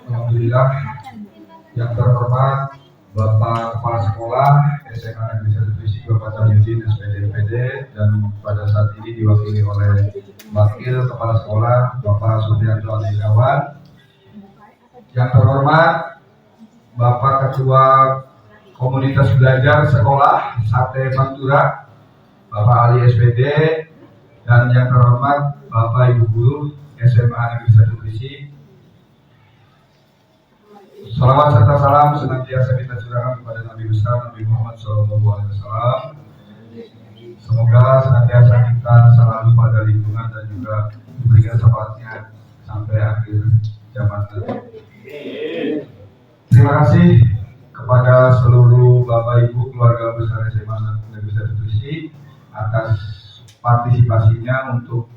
Alhamdulillah, yang terhormat Bapak Kepala Sekolah SMA Negeri 1 Gresik Bapak Tahyudin SPD dan pada saat ini diwakili oleh Wakil Kepala Sekolah Bapak Supriyanto Aliawan. Yang terhormat Bapak Ketua Komunitas Belajar Sekolah Sate Pantura Bapak Ali SPD, dan yang terhormat Bapak Ibu Guru SMA Negeri 1 Gresik. Salawat serta salam senantiasa kita curahkan kepada Nabi besar Nabi Muhammad SAW. Semoga senantiasa kita selalu pada lingkungan dan juga diberikan syafaatnya sampai akhir zaman nanti. Terima kasih kepada seluruh Bapak Ibu keluarga besar SMA Negeri 1 Gresik atas partisipasinya untuk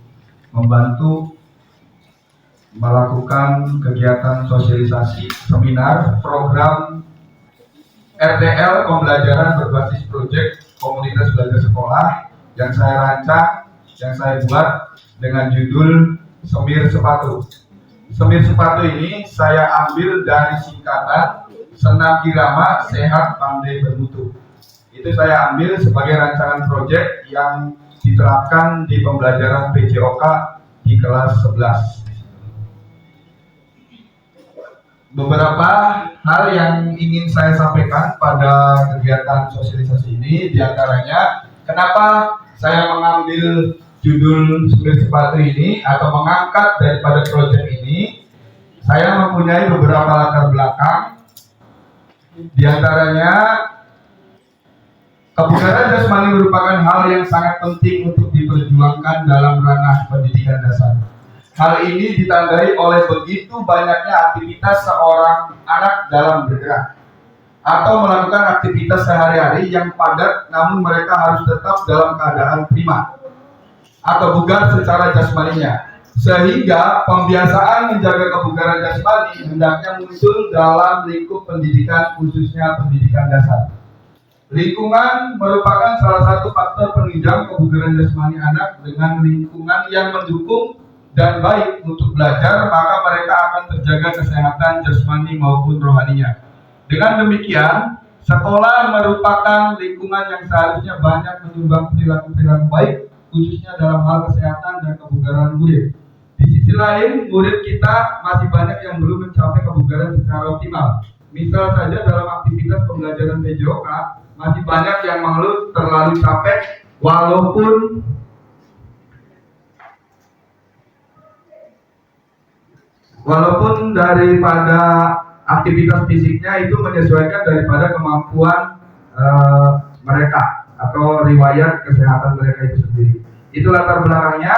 membantu melakukan kegiatan sosialisasi seminar program RTL pembelajaran berbasis proyek komunitas belajar sekolah yang saya rancang, yang saya buat dengan judul Semir Sepatu. Semir Sepatu ini saya ambil dari singkatan Senam Irama Sehat Pandai Bermutu. Itu saya ambil sebagai rancangan proyek yang diterapkan di pembelajaran PJOK di kelas 11. Beberapa hal yang ingin saya sampaikan pada kegiatan sosialisasi ini, diantaranya kenapa saya mengambil judul Semir Sepatu ini atau mengangkat daripada proyek ini. Saya mempunyai beberapa latar belakang, diantaranya kebugaran jasmani merupakan hal yang sangat penting untuk diperjuangkan dalam ranah pendidikan dasar. Hal ini ditandai oleh begitu banyaknya aktivitas seorang anak dalam bergerak atau melakukan aktivitas sehari-hari yang padat, namun mereka harus tetap dalam keadaan prima atau bugar secara jasmaninya. Sehingga pembiasaan menjaga kebugaran jasmani hendaknya muncul dalam lingkup pendidikan, khususnya pendidikan dasar. Lingkungan merupakan salah satu faktor penunjang kebugaran jasmani anak. Dengan lingkungan yang mendukung dan baik untuk belajar, maka mereka akan terjaga kesehatan jasmani maupun rohaninya. Dengan demikian, sekolah merupakan lingkungan yang seharusnya banyak menyumbang perilaku-perilaku baik, khususnya dalam hal kesehatan dan kebugaran murid. Di sisi lain, murid kita masih banyak yang belum mencapai kebugaran secara optimal. Misal saja dalam aktivitas pembelajaran PJOK, masih banyak yang mengeluh terlalu capek, walaupun daripada aktivitas fisiknya itu menyesuaikan daripada kemampuan mereka atau riwayat kesehatan mereka itu sendiri. Itu latar belakangnya,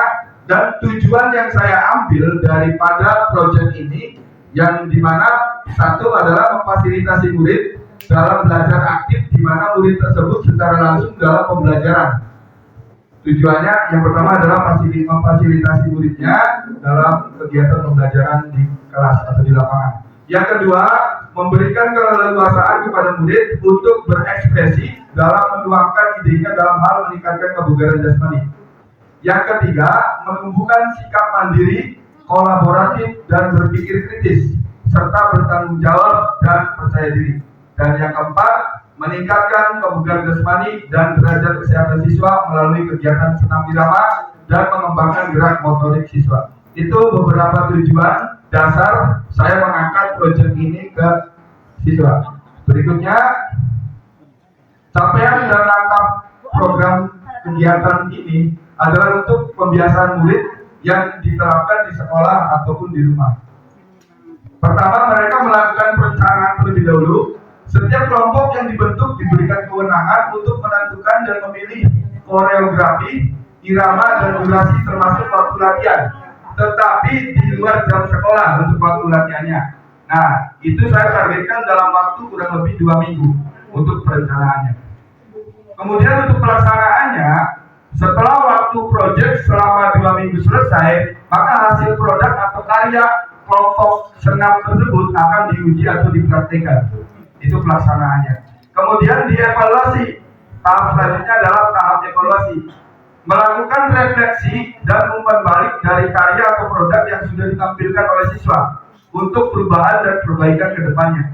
dan tujuan yang saya ambil daripada proyek ini yang dimana satu adalah memfasilitasi murid dalam belajar aktif, di mana murid tersebut secara langsung dalam pembelajaran. Tujuannya yang pertama adalah memfasilitasi muridnya dalam kegiatan pembelajaran di kelas atau di lapangan. Yang kedua, memberikan keleluasaan kepada murid untuk berekspresi dalam menuangkan idenya dalam hal meningkatkan kebugaran jasmani. Yang ketiga, menumbuhkan sikap mandiri, kolaboratif, dan berpikir kritis, serta bertanggung jawab dan percaya diri. Dan yang keempat, meningkatkan kebugaran jasmani dan derajat kesehatan siswa melalui kegiatan senam irama dan mengembangkan gerak motorik siswa. Itu beberapa tujuan dasar saya mengangkat proyek ini ke siswa. Berikutnya, capaian dan langkah program kegiatan ini adalah untuk pembiasaan murid yang diterapkan di sekolah ataupun di rumah. Pertama, mereka melakukan perencanaan terlebih dahulu. Setiap kelompok yang dibentuk diberikan kewenangan untuk menentukan dan memilih koreografi, irama, dan durasi termasuk waktu latihan, tetapi di luar jam sekolah untuk waktu latihannya. Nah, itu saya targetkan dalam waktu kurang lebih 2 minggu untuk perencanaannya. Kemudian untuk pelaksanaannya, setelah waktu proyek selama 2 minggu selesai, maka hasil produk atau karya kelompok senam tersebut akan diuji atau dipraktikkan. Itu pelaksanaannya. Kemudian dievaluasi. Tahap selanjutnya adalah tahap evaluasi. melakukan refleksi dan umpan balik dari karya atau produk yang sudah ditampilkan oleh siswa untuk perubahan dan perbaikan ke depannya.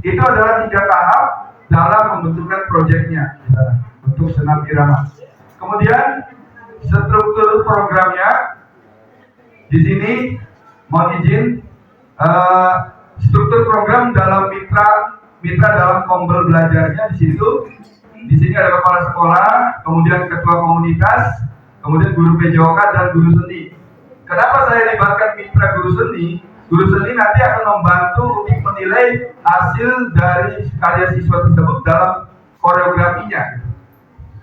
Itu adalah 3 tahap dalam membentukkan proyeknya untuk senam irama. Kemudian struktur programnya di sini mohon izin, struktur program dalam mitra dalam kombel belajarnya di situ. Di sini ada kepala sekolah, kemudian ketua komunitas, kemudian guru PJOK dan guru seni. Kenapa saya libatkan mitra guru seni? Guru seni nanti akan membantu untuk menilai hasil dari karya siswa tersebut dalam koreografinya,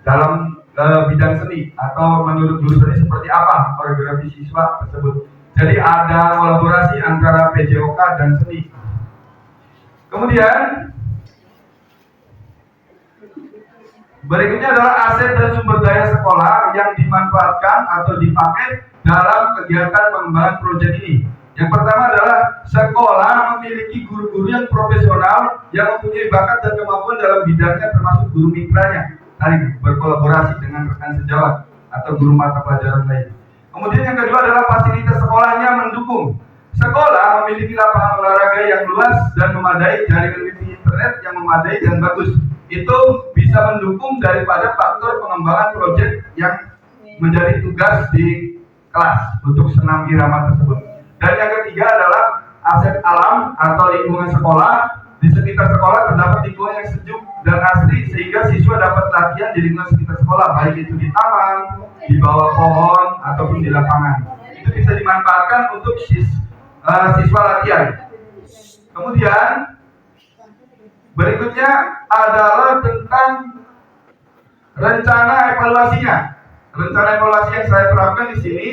dalam bidang seni, atau menurut guru seni seperti apa koreografi siswa tersebut. Jadi ada kolaborasi antara PJOK dan seni. Kemudian berikutnya adalah aset dan sumber daya sekolah yang dimanfaatkan atau dipakai dalam kegiatan pengembangan proyek ini. Yang pertama adalah sekolah memiliki guru-guru yang profesional yang mempunyai bakat dan kemampuan dalam bidangnya, termasuk guru mitranya, tadi berkolaborasi dengan rekan sejawat atau guru mata pelajaran lain. Kemudian yang kedua adalah fasilitas sekolahnya mendukung. Sekolah memiliki lapangan olahraga yang luas dan memadai, jaringan internet yang memadai dan bagus. Itu bisa mendukung daripada faktor pengembangan proyek yang menjadi tugas di kelas untuk senam irama tersebut. Dan yang ketiga adalah aset alam atau lingkungan sekolah. Di sekitar sekolah terdapat lingkungan yang sejuk dan asri sehingga siswa dapat latihan di lingkungan sekitar sekolah, baik itu di taman, di bawah pohon, ataupun di lapangan. Itu bisa dimanfaatkan untuk siswa latihan. Kemudian berikutnya adalah tentang rencana evaluasinya. Rencana evaluasi yang saya terapkan di sini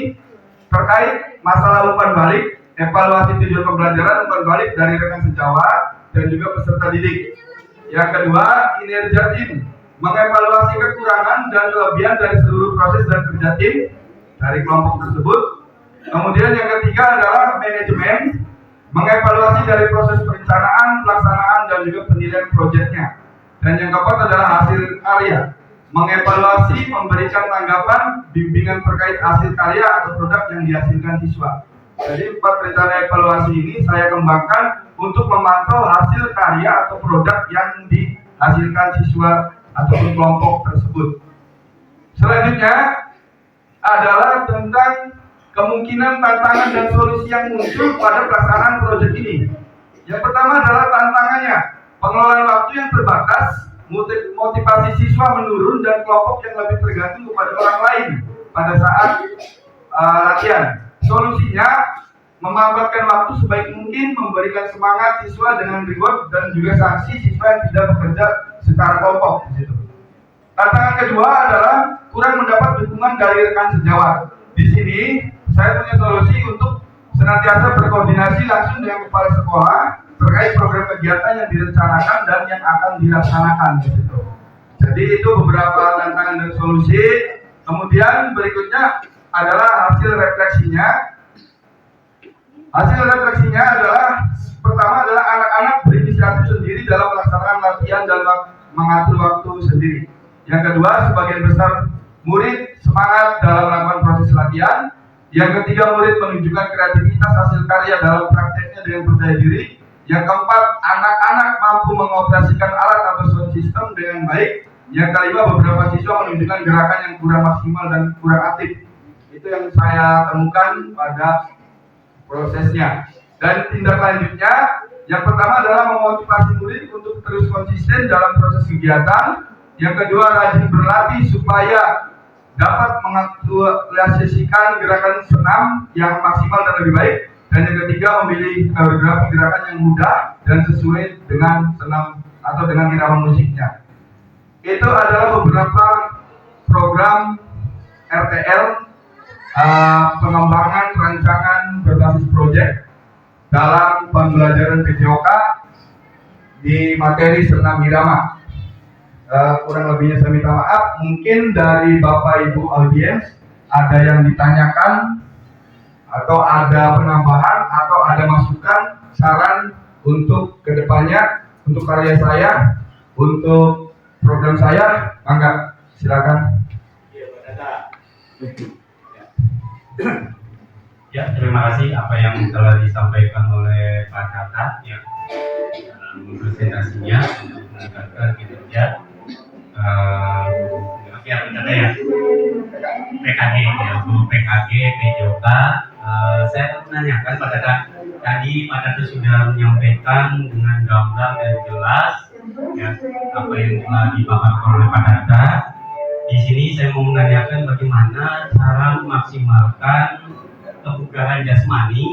terkait masalah umpan balik, evaluasi tujuan pembelajaran, umpan balik dari rekan sejawat dan juga peserta didik. Yang kedua, kinerja tim, mengevaluasi kekurangan dan kelebihan dari seluruh proses dan kerja tim dari kelompok tersebut. Kemudian yang ketiga adalah manajemen, mengevaluasi dari proses perencanaan, pelaksanaan, dan juga penilaian proyeknya. Dan yang keempat adalah hasil karya, mengevaluasi, memberikan tanggapan, bimbingan terkait hasil karya atau produk yang dihasilkan siswa. Jadi 4 rencana evaluasi ini saya kembangkan untuk memantau hasil karya atau produk yang dihasilkan siswa ataupun kelompok tersebut. Selanjutnya adalah tentang kemungkinan, tantangan, dan solusi yang muncul pada pelaksanaan proyek ini. Yang pertama adalah tantangannya, pengelolaan waktu yang terbatas, motivasi siswa menurun, dan kelompok yang lebih tergantung kepada orang lain pada saat latihan. Solusinya, memanfaatkan waktu sebaik mungkin, memberikan semangat siswa dengan reward dan juga sanksi siswa yang tidak bekerja secara kelompok di situ. Tantangan kedua adalah kurang mendapat dukungan dari rekan sejawat. Di sini saya punya solusi untuk senantiasa berkoordinasi langsung dengan kepala sekolah terkait program kegiatan yang direncanakan dan yang akan dilaksanakan di situ. Jadi itu beberapa tantangan dan solusi. Kemudian berikutnya adalah hasil refleksinya. Hasil refleksinya adalah pertama adalah anak-anak berinisiatif sendiri dalam pelaksanaan latihan dan mengatur waktu sendiri. Yang kedua, sebagian besar murid semangat dalam melakukan proses latihan. Yang ketiga, murid menunjukkan kreativitas hasil karya dalam prakteknya dengan percaya diri. Yang keempat, anak-anak mampu mengoperasikan alat atau sound system dengan baik. Yang kelima, beberapa siswa menunjukkan gerakan yang kurang maksimal dan kurang aktif. Itu yang saya temukan pada prosesnya. Dan tindak lanjutnya, yang pertama adalah memotivasi murid untuk terus konsisten dalam proses kegiatan. Yang kedua, rajin berlatih supaya dapat mengaktualisasikan gerakan senam yang maksimal dan lebih baik. Dan yang ketiga, memilih koreografi gerakan yang mudah dan sesuai dengan senam atau dengan irama musiknya. Itu adalah beberapa program RTL, pengembangan rancangan berbasis proyek dalam pembelajaran PJOK di materi senam irama. Kurang lebihnya saya minta maaf. Mungkin dari Bapak Ibu audiens ada yang ditanyakan atau ada penambahan atau ada masukan, saran untuk kedepannya, untuk karya saya, untuk program saya, mangga silakan. Iya, Pak Tata. Ya, terima kasih apa yang telah disampaikan oleh Pak Tata ya dalam presentasinya untuk meningkatkan kinerja ya benar ya PKG ya untuk PKG PJOK. Saya menanyakan Pak Tata tadi Pak Tata sudah menyampaikan dengan gamblang dan jelas ya apa yang telah dipaparkan oleh Pak Tata. Di sini saya mau menanyakan bagaimana cara memaksimalkan kebugaran jasmani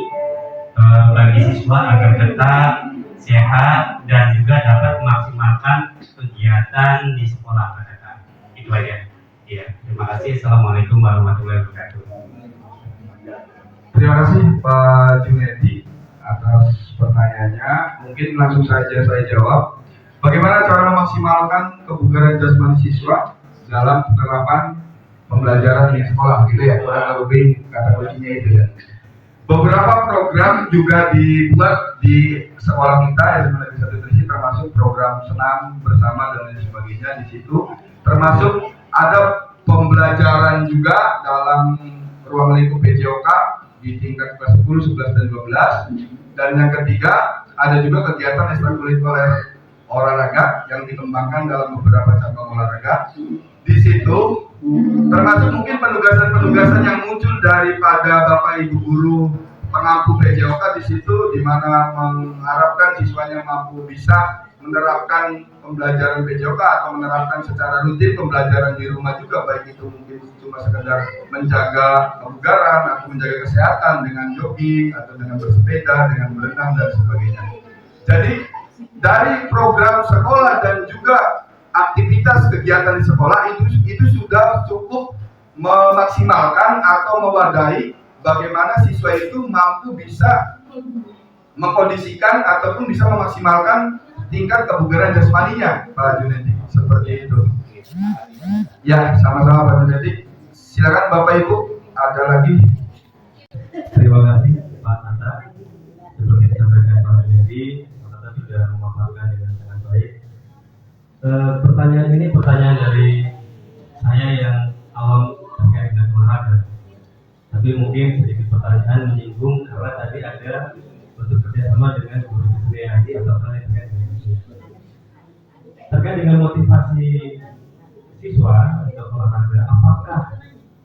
bagi siswa agar tetap sehat dan juga dapat memaksimalkan kegiatan di sekolah. Itu aja. Iya, terima kasih. Assalamualaikum warahmatullahi wabarakatuh. Terima kasih Pak Junedi atas pertanyaannya. Mungkin langsung saja saya jawab. Bagaimana cara memaksimalkan kebugaran jasmani siswa dalam penerapan pembelajaran di sekolah, gitu ya? Kurang lebih kata kuncinya itu ya. Beberapa program juga dibuat di sekolah kita yang Negeri 1 Trisi, termasuk program senam bersama dan lain sebagainya di situ. Termasuk ada pembelajaran juga dalam ruang lingkup PJOK di tingkat kelas 10, 11, dan 12. Dan yang ketiga, ada juga kegiatan ekstrakurikuler olahraga yang dikembangkan dalam beberapa cabang olahraga. Di situ termasuk mungkin penugasan-penugasan yang muncul daripada Bapak Ibu guru pengampu PJOK di situ, di mana mengharapkan siswanya mampu bisa menerapkan pembelajaran PJOK atau menerapkan secara rutin pembelajaran di rumah juga, baik itu mungkin cuma sekedar menjaga kebugaran atau menjaga kesehatan dengan jogging atau dengan bersepeda, dengan berenang dan sebagainya. Jadi dari program sekolah dan juga aktivitas kegiatan di sekolah itu sudah cukup memaksimalkan atau mewadahi bagaimana siswa itu mampu bisa mengkondisikan ataupun bisa memaksimalkan tingkat kebugaran jasmaninya, Pak Junedi, seperti itu. Ya, sama-sama Pak Junedi. Silakan Bapak Ibu, ada lagi. Terima kasih Pak Tata. Seperti disampaikan Pak Junedi, Pak Tata sudah memaparkan dengan sangat baik. Pertanyaan ini pertanyaan dari saya yang awam terkait dengan olahraga. Tapi mungkin sedikit pertanyaan menyinggung karena tadi ada bentuk kerjasama dengan guru BPAD atau terkait dengan siswa. Terkait dengan motivasi siswa untuk olahraga, apakah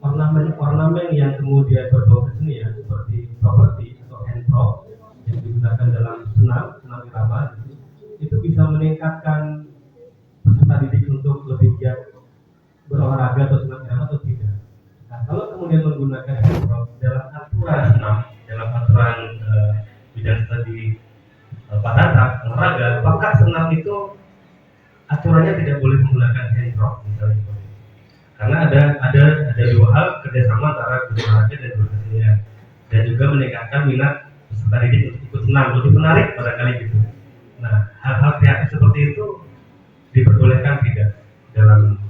ornamen yang kemudian berbau kesenian seperti properti atau handprop yang digunakan dalam senam irama itu bisa meningkatkan peserta didik untuk lebih giat berolahraga atau senam irama atau tidak? Nah, kalau kemudian menggunakan handprop dalam aturan senam, dalam aturan bidang studi Pak Tata olahraga, apakah senam itu aturannya tidak boleh menggunakan handprop misalnya? Karena ada dua hal, kerjasama antara guru olahraga dan guru kesenian, dan juga meningkatkan minat peserta didik untuk ikut senam, lebih menarik barangkali gitu. Nah, hal-hal kreatif seperti itu diperbolehkan tidak dalam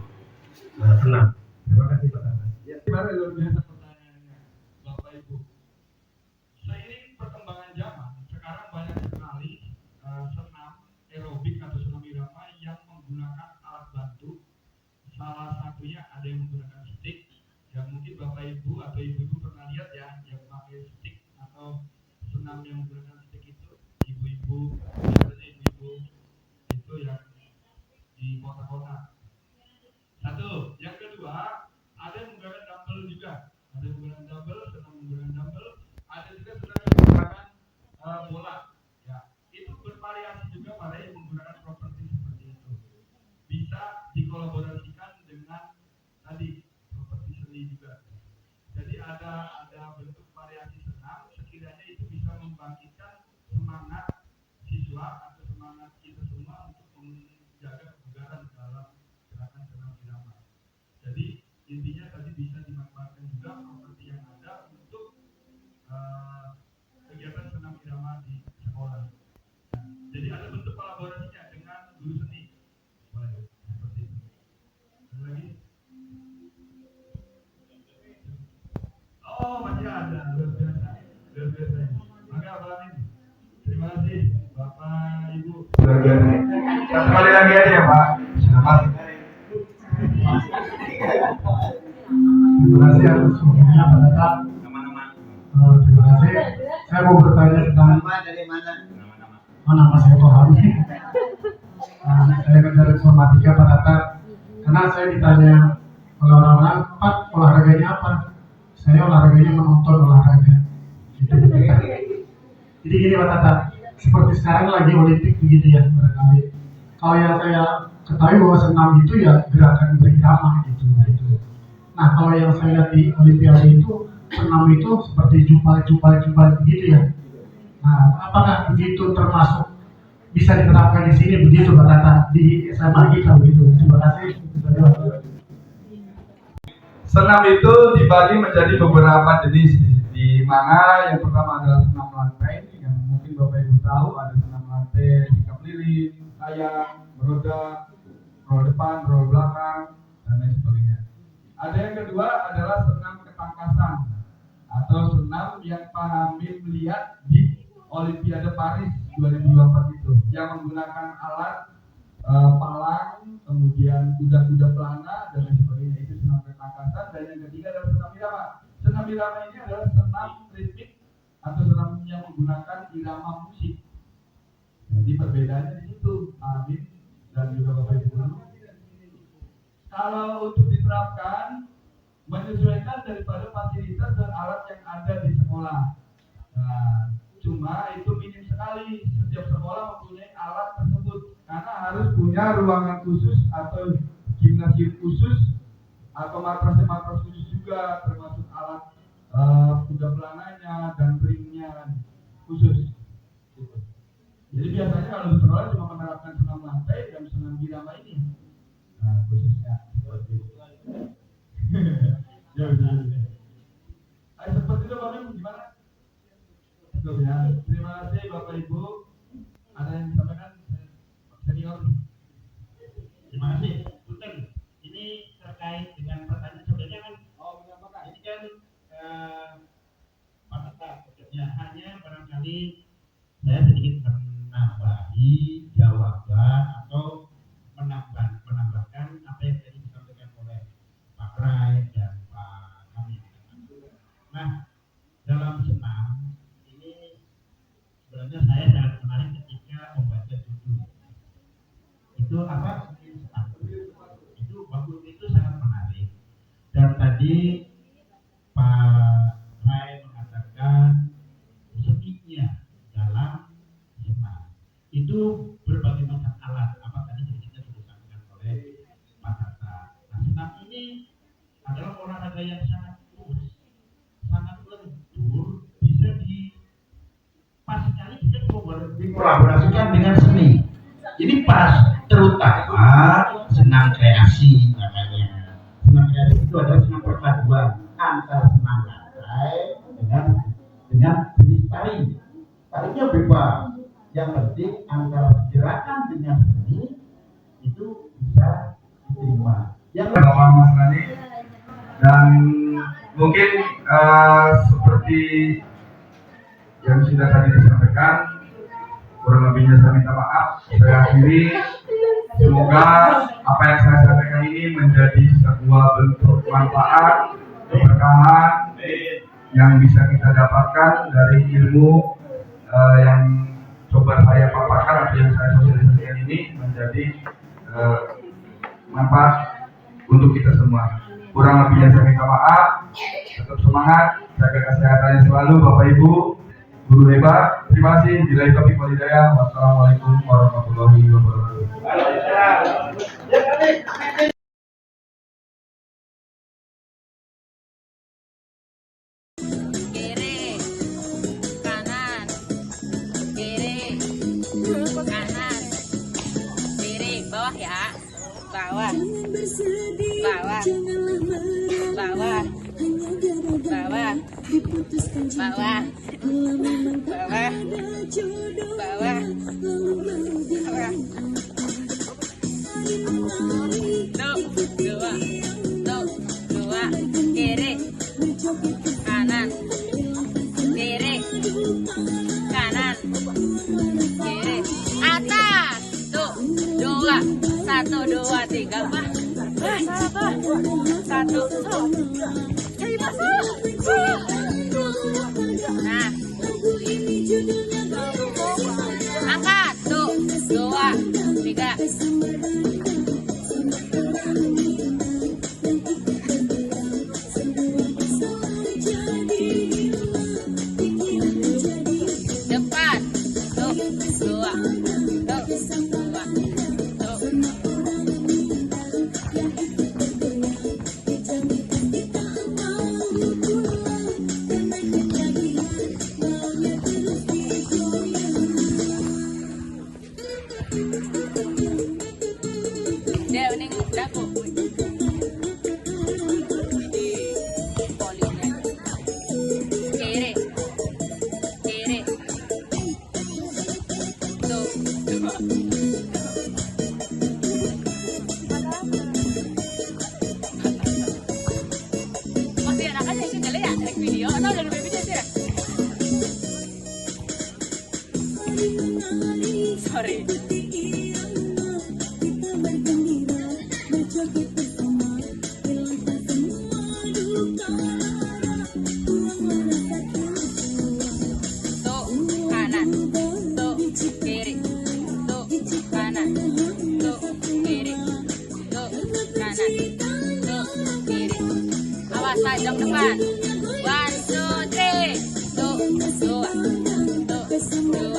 senam? Terima kasih Pak Tata. Ya, gimana luar biasa pertanyaannya, Bapak Ibu. Seiring perkembangan zaman, sekarang banyak sekali senam aerobik atau senam irama yang menggunakan alat bantu. Salah satunya ada yang menggunakan stick, yang mungkin Bapak Ibu atau Ibu-Ibu pernah lihat ya, yang pakai stick atau senam yang menggunakan stick itu, ibu-ibu, biasanya ibu-ibu itu yang di kota-kota. Satu, yang kedua, ada yang menggunakan dumbbell juga, ada yang menggunakan dumbbell, senam menggunakan dumbbell, ada juga senam yang menggunakan bola. Ya, itu bervariasi juga pada yang menggunakan properti seperti itu. Bisa dikolaborasikan dengan tadi properti seni juga. Jadi ada bentuk variasi senam, sekiranya itu bisa membangkitkan semangat siswa atau semangat kita semua untuk menjaga kebugaran dalam gerakan senam irama. Jadi intinya tadi bisa dimanfaatkan juga properti yang ada untuk kegiatan senam irama di sekolah. Nah, jadi ada bentuk kolaborasinya dengan guru seni. Seperti itu. Ada lagi? Oh, masih ada. Luar biasa. Luar biasa. Maka Pak Amin, terima kasih Bapak Ibu. Luar biasa. Kembali lagi aja ya Pak. Selamat. Terima kasih atas waktunya Pak Tata. Terima kasih. Saya mau bertanya tentang dari mana? nama saya Tohami. Saya kerja informatika Pak Tata. Karena saya ditanya oleh orang-orang, Pak olahraganya apa? Saya olahraganya menonton olahraga. Gitu. Jadi gini Pak Tata, seperti sekarang lagi Olimpik begitu ya barangkali. Kalau yang saya ketahui bahwa senam itu ya gerakan berirama gitu. Nah kalau yang saya lihat di Olimpiade itu senam itu seperti jumpa begitu ya. Nah apakah begitu termasuk bisa diterapkan di sini begitu Pak Tata di SMA kita begitu? Terima kasih. Senam itu dibagi menjadi beberapa jenis, di mana yang pertama adalah senam lantai yang mungkin Bapak Ibu tahu, ada senam lantai sikap lilin, sayang, beroda, roll depan, roll belakang, dan lain sebagainya. Ada yang kedua adalah senam ketangkasan atau senam yang Pak Hamid melihat di Olimpiade Paris 2024 itu, yang menggunakan alat palang, kemudian kuda-kuda pelana dan lain sebagainya. Itu senam ketangkasan. Dan yang ketiga adalah senam irama. Senam irama ini adalah senam ritmik atau senam yang menggunakan irama musik. Jadi perbedaannya di situ, Amin dan juga Bapak Ibu. Kalau untuk diterapkan, menyesuaikan daripada fasilitas dan alat yang ada di sekolah. Nah, cuma itu minim sekali. Setiap sekolah mempunyai alat tersebut, karena harus punya ruangan khusus atau gimnasium khusus atau matras khusus juga, termasuk alat kuda pelananya dan ringnya khusus. Jadi biasanya kalau di sekolah cuma menerapkan senam lantai dan senam irama ini. Nah, khususnya seperti itu. Ya udah. Ayo seperti itu Bapak Ibu, gimana? Cukup ya. Terima kasih Bapak Ibu. Ada yang disampaikan senior? Terima kasih. Punten, ini terkait dengan pertanyaan sebenarnya kan. Ini kan Pak Tata, ya hanya barangkali saya sedikit menambahi jawaban atau menambahkan apa yang tadi disampaikan oleh Pak Rai dan Pak Hamid. Nah, dalam senam ini sebenarnya saya sangat menarik ketika membaca judul. Itu apa? Itu bagus, itu sangat menarik. Dan tadi Pak Rai mengatakan seninya dalam senam itu berbagai macam alat. Apa tadi sedikitnya sudah disampaikan oleh Pak Tata. Nah, senam ini adalah olahraga yang sangat luas, sangat lentur, bisa pas sekali bisa dikolaborasikan dengan seni. Ini pas, terutama senam kreasi namanya. Senam kreasi itu adalah senam perpaduan antara senam lantai dengan jenis tari. Tarinya bebas. Yang penting antara gerakan dengan seni itu bisa diterima. Yang Mas Rani, dan mungkin seperti yang sudah tadi disampaikan, kurang lebihnya saya minta maaf. Saya akhiri, semoga apa yang saya sampaikan ini menjadi sebuah bentuk manfaat, keberkahan yang bisa kita dapatkan dari ilmu yang coba saya paparkan atau yang saya sosialisasikan ini, menjadi manfaat untuk kita semua. Kurang lebihnya saya minta maaf. Tetap semangat, jaga kesehatannya selalu Bapak Ibu, guru hebat. Terima kasih. Billahi taufiq wal hidayah. Wassalamualaikum warahmatullahi wabarakatuh. Kiri, kanan, kiri, kanan, kiri, bawah ya, bawah, bawah, bawah, bawah, bawah, bawah, bawah, bawah. Dua, kiri, kanan, kiri, kanan, kiri, atas. Tuh, dua, 1, 2, 3, bah, salah bah. satu, cari masalah. Nah, angkat, tuh, 2, 3. Depan, tuh, 2, tuh, 2, tuh. Dia ning daku. Polinya. Kiri. Kiri. Tuh. Masih anak aja sih kali ya, like video atau udah lebih video sih ya? Sorry. Tuh kanan, tuh kiri, tuh kanan, tuh kiri, tuh kanan, tuh kiri. Awas tajam depan. 1, 2, 3. Tuh 2, tuh 2.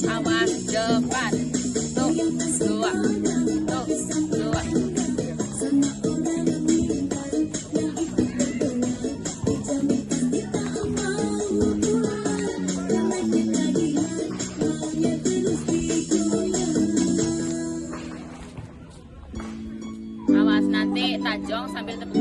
Awas depan. Tuh 2, tuh 2. Awas nanti tajong sambil tepuk